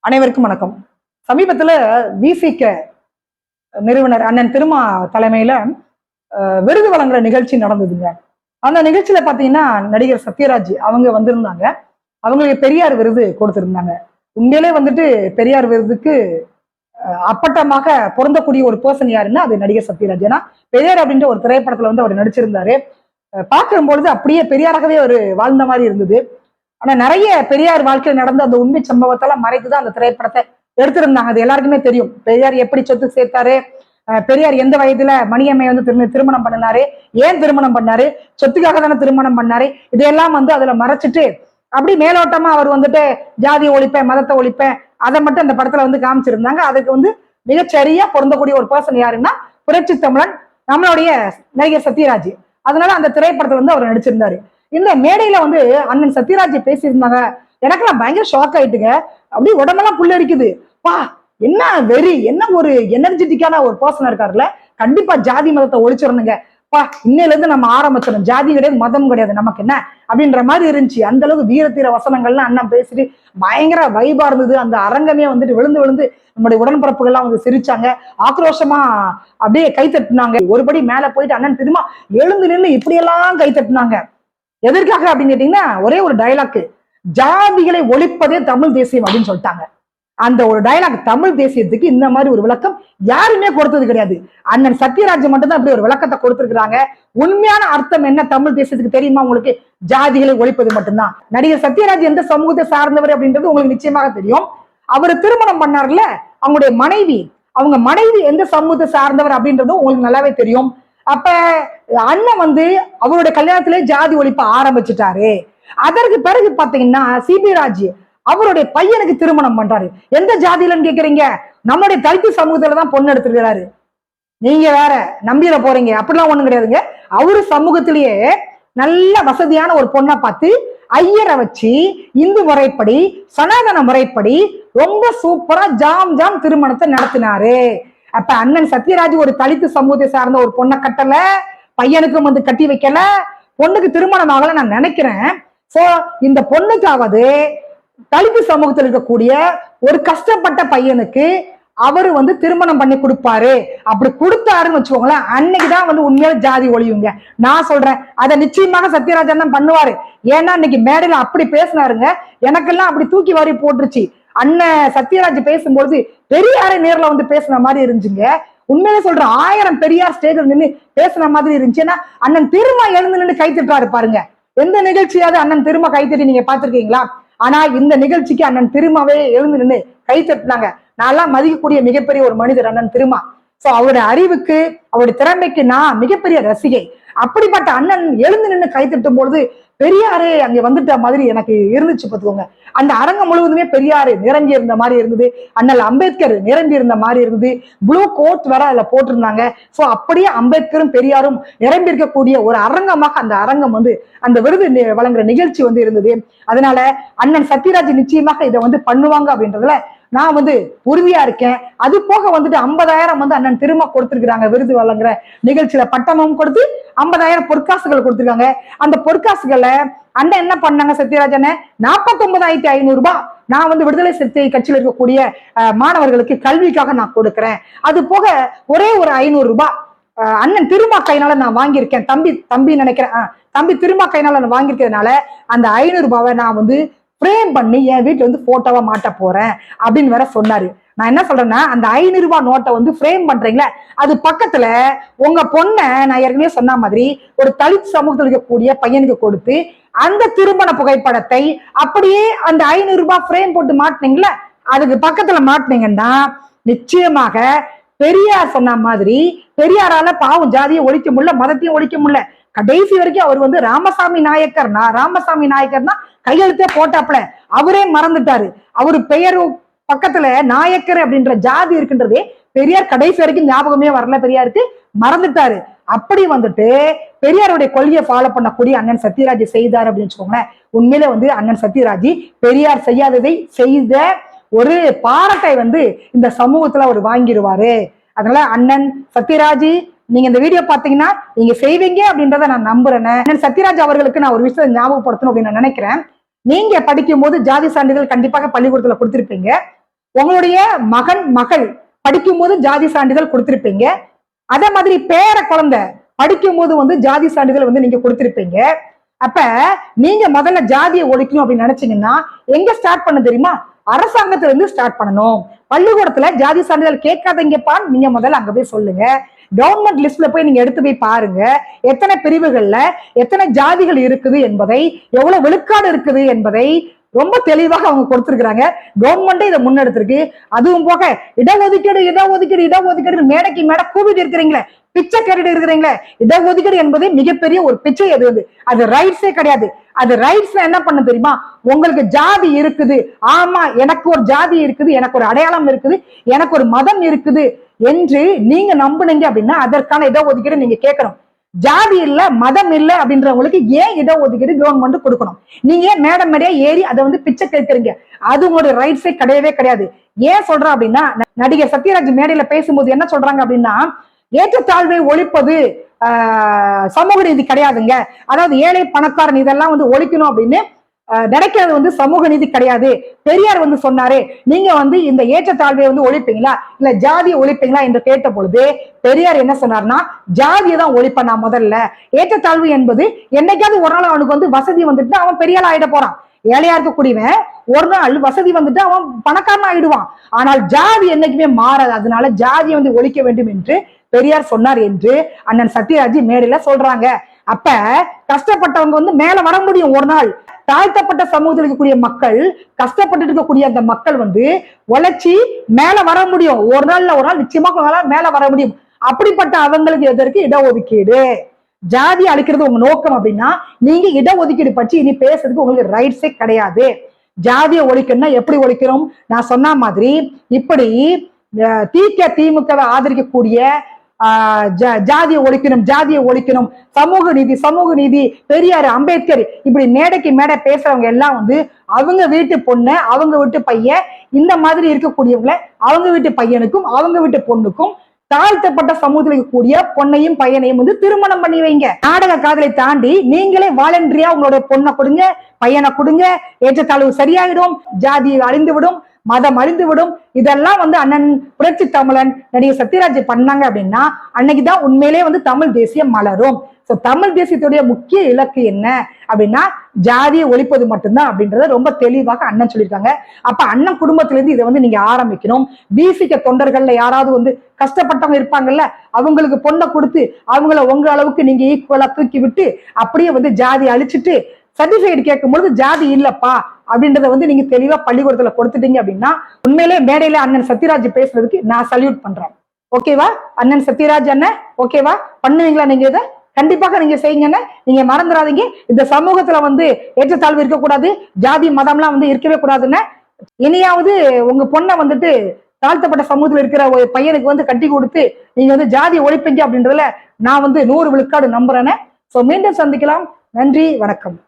அனைவருக்கும் வணக்கம். சமீபத்துல விசிக நிறுவனர் அண்ணன் திருமா தலைமையில விருது வழங்குற நிகழ்ச்சி நடந்ததுங்க. அந்த நிகழ்ச்சியில பாத்தீங்கன்னா நடிகர் சத்யராஜ் அவங்க வந்திருந்தாங்க. அவங்களுக்கு பெரியார் விருது கொடுத்திருந்தாங்க. உண்மையிலே பெரியார் விருதுக்கு அப்பட்டமாக பொருந்தக்கூடிய ஒரு பர்சன் யாருன்னா அது நடிகர் சத்யராஜ். ஏன்னா பெரியார் அப்படின்ற ஒரு திரைப்படத்துல அவர் நடிச்சிருந்தாரு. பார்க்கும்பொழுது அப்படியே பெரியாராகவே ஒரு வாழ்ந்த மாதிரி இருந்தது. ஆனா நிறைய பெரியார் வாழ்க்கையில் நடந்த அந்த உண்மை சம்பவத்தெல்லாம் மறைத்துதான் அந்த திரைப்படத்தை எடுத்திருந்தாங்க. அது எல்லாருக்குமே தெரியும். பெரியார் எப்படி சொத்து சேர்த்தாரு, பெரியார் எந்த வயதுல மணியம்மை திருமணம் பண்ணினாரு, ஏன் திருமணம் பண்ணாரு, சொத்துக்காக தானே திருமணம் பண்ணாரு, இதையெல்லாம் அதுல மறைச்சிட்டு அப்படி மேலோட்டமா அவர் ஜாதியை ஒழிப்பேன், மதத்தை ஒழிப்பேன், அதை மட்டும் அந்த படத்துல காமிச்சிருந்தாங்க. அதுக்கு மிகச்சரியா பொருந்தக்கூடிய ஒரு பர்சன் யாருன்னா புரட்சி தமிழன் நம்மளுடைய நடிகர் சத்யராஜ். அதனால அந்த திரைப்படத்துல அவர் நடிச்சிருந்தாரு. இந்த மேடையில அண்ணன் சத்யராஜ் பேசியிருந்தாங்க. எனக்கெல்லாம் பயங்கர ஷாக் ஆயிட்டுங்க. அப்படியே உடம்பெல்லாம் புல்லரிக்குது. பா, என்ன வெறி, என்ன ஒரு எனர்ஜெட்டிக்கான ஒரு பர்சனா இருக்காருல்ல. கண்டிப்பா ஜாதி மதத்தை ஒழிச்சிடணுங்க. பா, இன்னையில இருந்து நம்ம ஆரம்பிச்சிடணும். ஜாதி கிடையாது, மதம் கிடையாது, நமக்கு என்ன அப்படின்ற மாதிரி இருந்துச்சு. அந்த அளவுக்கு வீரத்தீர வசனங்கள்லாம் அண்ணன் பேசிட்டு பயங்கர வைபா இருந்தது. அந்த அரங்கமே விழுந்து விழுந்து நம்முடைய உடன்பிறப்புகள்லாம் சிரிச்சாங்க, ஆக்ரோஷமா அப்படியே கை தட்டுனாங்க. ஒருபடி மேல போயிட்டு அண்ணன் திரும்ப எழுந்து நின்று இப்படியெல்லாம் கை தட்டுனாங்க. எதற்காக அப்படின்னு கேட்டீங்கன்னா ஒரே ஒரு டயலாக், ஜாதிகளை ஒழிப்பதே தமிழ் தேசியம் அப்படின்னு சொல்லிட்டாங்க. அந்த ஒரு டயலாக் தமிழ் தேசியத்துக்கு இந்த மாதிரி ஒரு விளக்கம் யாருமே கொடுத்தது கிடையாது. அண்ணன் சத்யராஜ் மட்டும்தான் அப்படி ஒரு விளக்கத்தை கொடுத்திருக்கிறாங்க. உண்மையான அர்த்தம் என்ன தமிழ் தேசியத்துக்கு தெரியுமா உங்களுக்கு? ஜாதிகளை ஒழிப்பது மட்டும்தான். நடிகர் சத்யராஜ் எந்த சமூகத்தை சார்ந்தவர் அப்படின்றது உங்களுக்கு நிச்சயமாக தெரியும். அவர் திருமணம் பண்ணார்ல, அவங்களுடைய மனைவி, அவங்க மனைவி எந்த சமூகத்தை சார்ந்தவர் அப்படின்றதும் உங்களுக்கு நல்லாவே தெரியும். அப்ப அண்ணன் அவருடைய கல்யாணத்திலே ஜாதி ஒழிப்ப ஆரம்பிச்சுட்டாரு. அதற்கு பிறகு பாத்தீங்கன்னா சிபி ராஜ் அவருடைய பையனுக்கு திருமணம் பண்றாரு. எந்த ஜாதியிலன்னு கேக்குறீங்க? நம்முடைய தலித்து சமூகத்துலதான் பொண்ணு எடுத்துருக்கிறாரு. நீங்க வேற நம்பிட போறீங்க. அப்படிலாம் ஒண்ணும் கிடையாதுங்க. அவரு சமூகத்திலேயே நல்ல வசதியான ஒரு பொண்ணை பார்த்து ஐயரை வச்சு இந்து முறைப்படி சனாதன முறைப்படி ரொம்ப சூப்பரா ஜாம் திருமணத்தை நடத்தினாரு. அப்ப அண்ணன் சத்யராஜ் ஒரு தலித்து சமூகத்தை சார்ந்த ஒரு பொண்ணை கட்டல, பையனுக்கும் கட்டி வைக்கல, பொண்ணுக்கு திருமணம் ஆகல நான் நினைக்கிறேன். சோ இந்த பொண்ணுக்காவது தலித்து சமூகத்தில் இருக்கக்கூடிய ஒரு கஷ்டப்பட்ட பையனுக்கு அவரு திருமணம் பண்ணி கொடுப்பாரு. அப்படி கொடுத்தாருன்னு வச்சுக்கோங்களேன், அன்னைக்குதான் உண்மையில ஜாதி ஒழியுங்க. நான் சொல்றேன், அதை நிச்சயமாக சத்யராஜன் தான் பண்ணுவாரு. ஏன்னா இன்னைக்கு மேடையில அப்படி பேசினாருங்க, எனக்கெல்லாம் அப்படி தூக்கி வாரி போட்டுருச்சு. அண்ணன் சத்யராஜ் பேசும்போது பெரியாரை நேர்ல பேசுன மாதிரி இருந்துச்சுங்க. உண்மையிலே சொல்றேன், 1000 பெரியார் ஸ்டேஜ்ல நின்று பேசுன மாதிரி இருந்துச்சு. ஏன்னா அண்ணன் திரும்ப எழுந்து நின்று கை தட்டுறாரு பாருங்க. எந்த நிகழ்ச்சியாவது அண்ணன் திரும்ப கை தட்டி நீங்க பாத்திருக்கீங்களா? ஆனா இந்த நிகழ்ச்சிக்கு அண்ணன் திரும்பவே எழுந்து நின்று கை தட்டினாங்க. நான் மதிக்கக்கூடிய மிகப்பெரிய ஒரு மனிதர் அண்ணன் திருமா. சோ அவருடைய அறிவுக்கு, அவருடைய திறமைக்கு நான் மிகப்பெரிய ரசிகை. அப்படிப்பட்ட அண்ணன் எழுந்து நின்று கை தட்டும் பொழுது பெரியாரே அங்க வந்துட்ட மாதிரி எனக்கு இருந்துச்சு பார்த்துக்கோங்க. அந்த அரங்கம் முழுவதுமே பெரியாரு நிரம்பி இருந்த மாதிரி இருந்தது. அண்ணல் அம்பேத்கர் நிரம்பி இருந்த மாதிரி இருந்தது. ப்ளூ கோட் வேற அதுல போட்டிருந்தாங்க. சோ அப்படியே அம்பேத்கரும் பெரியாரும் நிரம்பி இருக்கக்கூடிய ஒரு அரங்கமாக அந்த அரங்கம் அந்த விருது வழங்குற நிகழ்ச்சி இருந்தது. அதனால அண்ணன் சத்யராஜ் நிச்சயமாக இதை பண்ணுவாங்க அப்படின்றதுல நான் உறுதியா இருக்கேன். அது போக 50,000 அண்ணன் திரும்ப கொடுத்திருக்கிறாங்க. விருது வழங்குற நிகழ்ச்சியில பட்டமும் கொடுத்து 50,000 பொற்காசுகள் கொடுத்திருக்காங்க. அந்த பொற்காசுகளை அண்ணன் என்ன பண்ணாங்க சத்யராஜன்? 49,500 ரூபாய் நான் விடுதலை சிறுத்தை கட்சியில் இருக்கக்கூடிய மாணவர்களுக்கு கல்விக்காக நான் கொடுக்கிறேன். அது போக ஒரே ஒரு 500 ரூபாய் அண்ணன் திருமா கையினால நான் வாங்கியிருக்கேன். தம்பி நினைக்கிறேன், தம்பி திருமா கையினால நான் வாங்கியிருக்கிறதுனால அந்த 500 ரூபாவை நான் ஃப்ரேம் பண்ணி என் வீட்டுல போட்டோவா மாட்ட போறேன் அப்படின்னு வேற சொன்னாரு. நான் என்ன சொல்றேன்னா, அந்த 500 ரூபாய் நோட்டை ஃப்ரேம் பண்றீங்களே, அது பக்கத்துல உங்க பொண்ணை நான் ஏற்கனவே சொன்ன மாதிரி ஒரு தலித் சமூகத்தில் இருக்கக்கூடிய பையனுக்கு கொடுத்து அந்த திருமண புகைப்படத்தை அப்படியே அந்த 500 ரூபாய் ஃப்ரேம் போட்டு மாட்டினீங்களே, அதுக்கு பக்கத்துல மாட்டினீங்கன்னா நிச்சயமாக பெரியார் சொன்ன மாதிரி பெரியாரால பாவம் ஜாதியை ஒழிக்க முடியல, மதத்தையும் ஒழிக்க முடியல. கடைசி வரைக்கும் அவர் ராமசாமி நாயக்கர் தான் கையெழுத்தே போட்டாப்ல. அவரே மறந்துட்டாரு. அவரு பெயர் பக்கத்துல நாயக்கர் அப்படின்ற ஜாதி இருக்குன்றதே பெரியார் கடைசி வரைக்கும் ஞாபகமே வரல, பெரியாருக்கு மறந்துட்டாரு. அப்படி பெரியாருடைய கொள்கையை ஃபாலோ பண்ணக்கூடிய அண்ணன் சத்யராஜ் செய்தார் அப்படின்னு வச்சுக்கோங்களேன். உண்மையிலே அண்ணன் சத்யராஜ் பெரியார் செய்யாததை செய்த ஒரு பாராட்டை இந்த சமூகத்துல அவர் வாங்கிடுவாரு. அதனால அண்ணன் சத்யராஜ், நீங்க இந்த வீடியோ பாத்தீங்கன்னா நீங்க செய்வீங்க அப்படின்றத நான் நம்புறேன். அண்ணன் சத்யராஜ் அவர்களுக்கு நான் ஒரு விஷயத்தை ஞாபகப்படுத்தணும் அப்படின்னு நான் நினைக்கிறேன். நீங்க படிக்கும் போது ஜாதி சான்றிதழ் கண்டிப்பாக பள்ளிக்கூடத்துல கொடுத்திருப்பீங்க. உங்களுடைய மகன் மகள் படிக்கும் போது ஜாதி சான்றிதழ் கொடுத்திருப்பீங்க. அதே மாதிரி பேர குழந்தை படிக்கும் போது வந்து ஜாதி சான்றிதழ் வந்து நீங்க கொடுத்திருப்பீங்க. அப்ப நீங்க முதல்ல ஜாதியை ஒழிக்கணும் அப்படின்னு நினைச்சீங்கன்னா எங்க ஸ்டார்ட் பண்ண தெரியுமா? அரசாங்கத்துல இருந்து ஸ்டார்ட் பண்ணணும். பள்ளிக்கூடத்துல ஜாதி சான்றிதழ் கேட்காதீங்கப்பா நீங்க முதல்ல அங்க போய் சொல்லுங்க. கவர்மெண்ட் லிஸ்ட்ல போய் நீங்க எடுத்து போய் பாருங்க, எத்தனை பிரிவுகள்ல எத்தனை ஜாதிகள் இருக்குது என்பதை, எவ்வளவு விழுக்காடு இருக்குது என்பதை ரொம்ப தெளிவாக அவங்க கொடுத்திருக்கிறாங்க. கவர்மெண்டே இதை முன்னெடுத்திருக்கு. அதுவும் போக இடஒதுக்கீடு இடஒதுக்கீடு இடஒதுக்கீடு மேடைக்கு மேடை கூவிட்டு இருக்கிறீங்களே, பிச்சை கேட்டுட்டு இருக்கிறீங்களே. இடஒதுக்கீடு என்பது மிகப்பெரிய ஒரு பிச்சை. அது ரைட்ஸே கிடையாது. அது ரைட்ஸ் என்ன பண்ண தெரியுமா? உங்களுக்கு ஜாதி இருக்குது, ஆமா எனக்கு ஒரு ஜாதி இருக்குது, எனக்கு ஒரு அடையாளம் இருக்குது, எனக்கு ஒரு மதம் இருக்குது என்று நீங்க நம்புனீங்க அப்படின்னா அதற்கான இடஒதுக்கீடு நீங்க கேட்கணும். ஜாதி இல்ல மதம் இல்ல அப்படின்றவங்களுக்கு ஏன் இடஒதுக்கீடு கவர்மெண்ட் கொடுக்கணும்? நீங்க ஏன் மேடம் மேடையா ஏறி அதை வந்து பிச்சை கேட்கறீங்க? அது உங்களுடைய ரைட்ஸே கிடையவே கிடையாது. ஏன் சொல்றேன் அப்படின்னா, நடிகர் சத்யராஜ் மேடையில பேசும்போது என்ன சொல்றாங்க அப்படின்னா, ஏற்றத்தாழ்வை ஒழிப்பது சமூக நீதி கிடையாதுங்க, அதாவது ஏழை பணக்காரன் இதெல்லாம் வந்து ஒழிக்கணும் அப்படின்னு நினைக்கிறது வந்து சமூக நீதி கிடையாது. பெரியார் வந்து சொன்னாரு, நீங்க வந்து இந்த ஏற்றத்தாழ்வை வந்து ஒழிப்பீங்களா இல்ல ஜாதியை ஒழிப்பீங்களா என்று கேட்ட பொழுது பெரியார் என்ன சொன்னார்னா, ஜாதியை தான் ஒழிப்பேன் நான் முதல்ல. ஏற்றத்தாழ்வு என்பது என்னைக்காவது ஒரு நாள் அவனுக்கு வந்து வசதி வந்துட்டு அவன் பெரிய ஆள் ஆயிட போறான். ஏழையா இருக்கக்கூடியவன் ஒரு நாள் வசதி வந்துட்டு அவன் பணக்காரன் ஆயிடுவான். ஆனால் ஜாதி என்னைக்குமே மாறாது. அதனால ஜாதியை வந்து ஒழிக்க வேண்டும் என்று பெரியார் சொன்னார் என்று அண்ணன் சத்யராஜ் மேடையில சொல்றாங்க. அப்ப கஷ்டப்பட்டவங்க வந்து மேல வர முடியும் ஒரு நாள். தாழ்த்தப்பட்ட சமூகத்தில் இருக்கக்கூடிய மக்கள், கஷ்டப்பட்டு இருக்கக்கூடிய அந்த மக்கள் வந்து உழைச்சி மேல வர முடியும். ஒரு நாள் நிச்சயமா மேல வர முடியும். அப்படிப்பட்ட அவங்களுக்கு எதற்கு இடஒதுக்கீடு? ஜாதி அழிக்கிறது உங்க நோக்கம் அப்படின்னா நீங்க இடஒதுக்கீடு பற்றி இனி பேசுறதுக்கு உங்களுக்கு ரைட்ஸே கிடையாது. ஜாதியை ஒழிக்கணும்னா எப்படி ஒழிக்கிறோம்? நான் சொன்ன மாதிரி இப்படி திமுகவை ஆதரிக்கக்கூடிய ஜாதியை ஒழிக்கணும், ஜாதியை ஒழிக்கணும், சமூக நீதி சமூக நீதி, பெரியார் அம்பேத்கர் இப்படி மேடைக்கு மேடை பேசுறவங்க எல்லாம் வந்து அவங்க வீட்டு பொண்ணு அவங்க வீட்டு பையன் இந்த மாதிரி இருக்கக்கூடியவங்களை அவங்க வீட்டு பையனுக்கும் அவங்க வீட்டு பொண்ணுக்கும் தாழ்த்தப்பட்ட சமூகத்தில் இருக்கக்கூடிய பொண்ணையும் பையனையும் வந்து திருமணம் பண்ணி வைங்க. நாடக காதலை தாண்டி நீங்களே வாலண்டரியா உங்களுடைய பொண்ணை கொடுங்க, பையனை கொடுங்க, ஏற்றத்தாழ்வு சரியாயிடும், ஜாதி அழிந்து விடும், மதம் அழிந்து விடும். இதெல்லாம் வந்து அண்ணன் புரட்சி தமிழன் நடிகர் சத்யராஜ் பண்ணாங்க அப்படின்னா அன்னைக்குதான் உண்மையிலே வந்து தமிழ் தேசியம் மலரும். சோ தமிழ் தேசியத்துடைய முக்கிய இலக்கு என்ன அப்படின்னா ஜாதியை ஒழிப்பது மட்டும்தான் அப்படின்றத ரொம்ப தெளிவாக அண்ணன் சொல்லியிருக்காங்க. அப்ப அண்ணன் குடும்பத்திலிருந்து இதை வந்து நீங்க ஆரம்பிக்கணும். பிசிக தொண்டர்கள்ல யாராவது வந்து கஷ்டப்பட்டவங்க இருப்பாங்கல்ல, அவங்களுக்கு பொண்ணை கொடுத்து அவங்கள உங்க அளவுக்கு நீங்க ஈக்குவலா தூக்கி விட்டு அப்படியே வந்து ஜாதி அழிச்சிட்டு சர்டிபிகேட் கேட்கும் பொழுது ஜாதி இல்லப்பா அப்படின்றத வந்து நீங்க தெளிவா பள்ளிக்கூடத்துல கொடுத்துட்டீங்க அப்படின்னா உண்மையிலே மேடையில அண்ணன் சத்யராஜ் பேசுறதுக்கு நான் சல்யூட் பண்றேன். ஓகேவா அண்ணன் சத்யராஜ் அண்ணன்? ஓகேவா? பண்ணுவீங்களா நீங்க இதை? கண்டிப்பாக நீங்க செய்யுங்கன்னு நீங்க மறந்துடாதீங்க. இந்த சமூகத்துல வந்து ஏற்றத்தாழ்வு இருக்கக்கூடாது, ஜாதி மதம்லாம் வந்து இருக்கவே கூடாதுன்னு. இனியாவது உங்க பொண்ணை வந்துட்டு தாழ்த்தப்பட்ட சமூகத்துல இருக்கிற ஒரு பையனுக்கு வந்து கட்டி கொடுத்து நீங்க வந்து ஜாதி ஒழிப்பீங்க அப்படின்றதுல நான் வந்து 100 விழுக்காடு நம்புறேன்னு. சோ மீண்டும் சந்திக்கலாம். நன்றி, வணக்கம்.